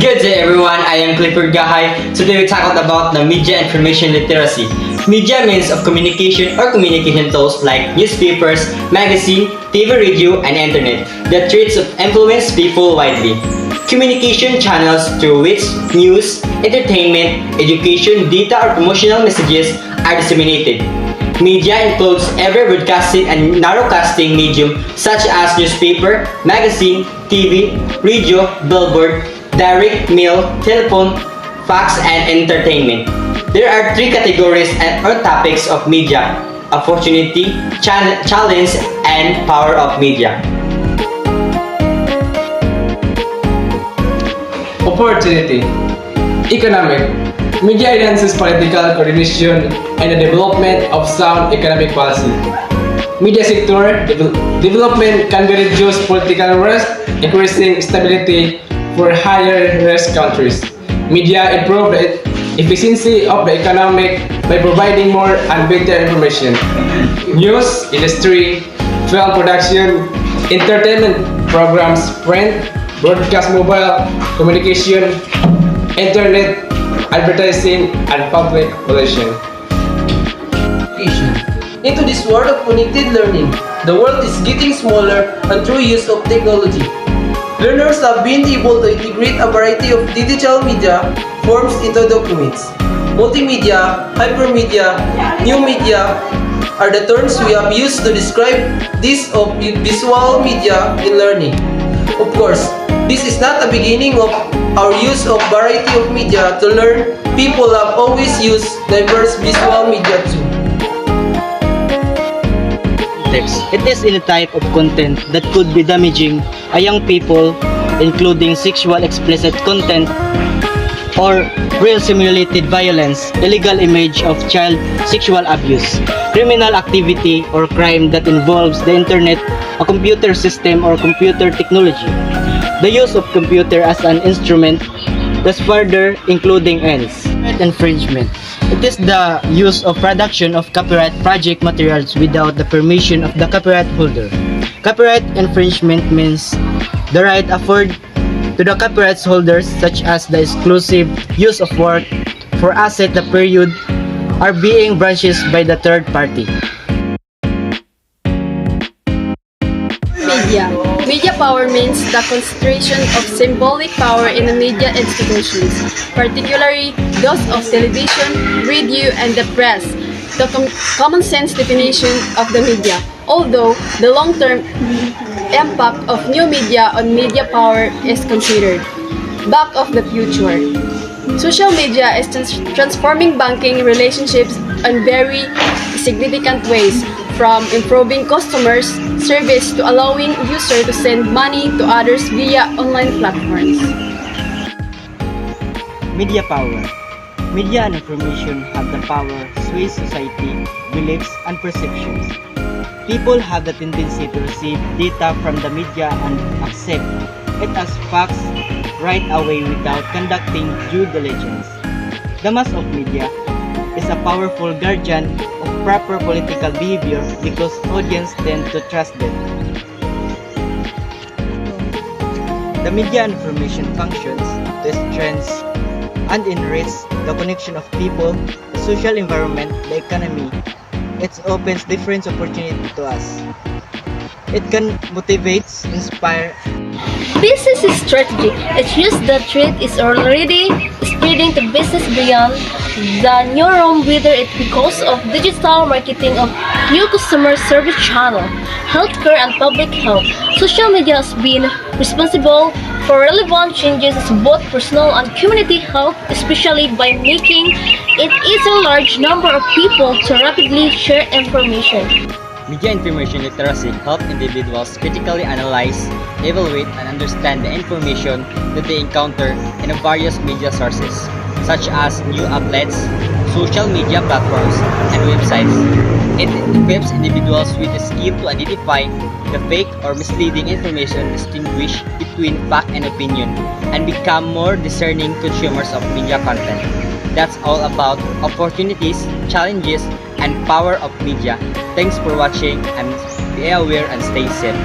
Good day everyone, I am Clifford Gahay. Today we tackled about the media information literacy. Media means of communication or communication tools like newspapers, magazine, TV, radio, and internet that traits of influence people widely. Communication channels through which news, entertainment, education, data, or promotional messages are disseminated. Media includes every broadcasting and narrowcasting medium such as newspaper, magazine, TV, radio, billboard, direct mail, telephone, fax, and entertainment. There are three categories or topics of media: opportunity, challenge, and power of media. Opportunity. Economic. Media enhances political coordination and the development of sound economic policy. Media sector development can be reduced political risk, increasing stability for higher risk countries. Media improve the efficiency of the economic by providing more and better information. News, industry, film production, entertainment programs, print, broadcast, mobile, communication, internet, advertising, and public relations. Into this world of connected learning, the world is getting smaller and through use of technology. Learners have been able to integrate a variety of digital media forms into documents. Multimedia, hypermedia, new media are the terms we have used to describe this of visual media in learning. Of course, this is not the beginning of our use of variety of media to learn. People have always used diverse visual media too. It is any type of content that could be damaging a young people, including sexual explicit content or real simulated violence, illegal image of child sexual abuse, criminal activity or crime that involves the internet, a computer system or computer technology. The use of computer as an instrument, thus further including ends. Infringement. It is the use of production of copyright project materials without the permission of the copyright holder. Copyright infringement means the right afforded to the copyright holders, such as the exclusive use of work for asset the period are being branches by the third party. Media. Media power means the concentration of symbolic power in the media institutions, particularly those of television, radio, and the press. The common sense definition of the media, although the long-term impact of new media on media power is considered. Back of the future. Social media is transforming banking relationships in very significant ways, from improving customers' service to allowing users to send money to others via online platforms. Media power. Media and information have the power to sway society, beliefs, and perceptions. People have the tendency to receive data from the media and accept it as facts right away without conducting due diligence. The mass of media is a powerful guardian of proper political behavior because audience tend to trust them. The media and information functions to strengthen and enrich the connection of people, the social environment, the economy. It opens different opportunities to us. It can motivate, inspire. Business is strategic. It shows that trade is already spreading to business beyond the new realm, whether it because of digital marketing of new customer service channel, healthcare and public health. Social media has been responsible for relevant changes in both personal and community health, especially by making it easy a large number of people to rapidly share information. Media information literacy helps individuals critically analyze, evaluate, and understand the information that they encounter in various media sources, such as news outlets, social media platforms, and websites. It equips individuals with the skill to identify the fake or misleading information, distinguish between fact and opinion, and become more discerning consumers of media content. That's all about opportunities, challenges, and power of media. Thanks for watching and be aware and stay safe.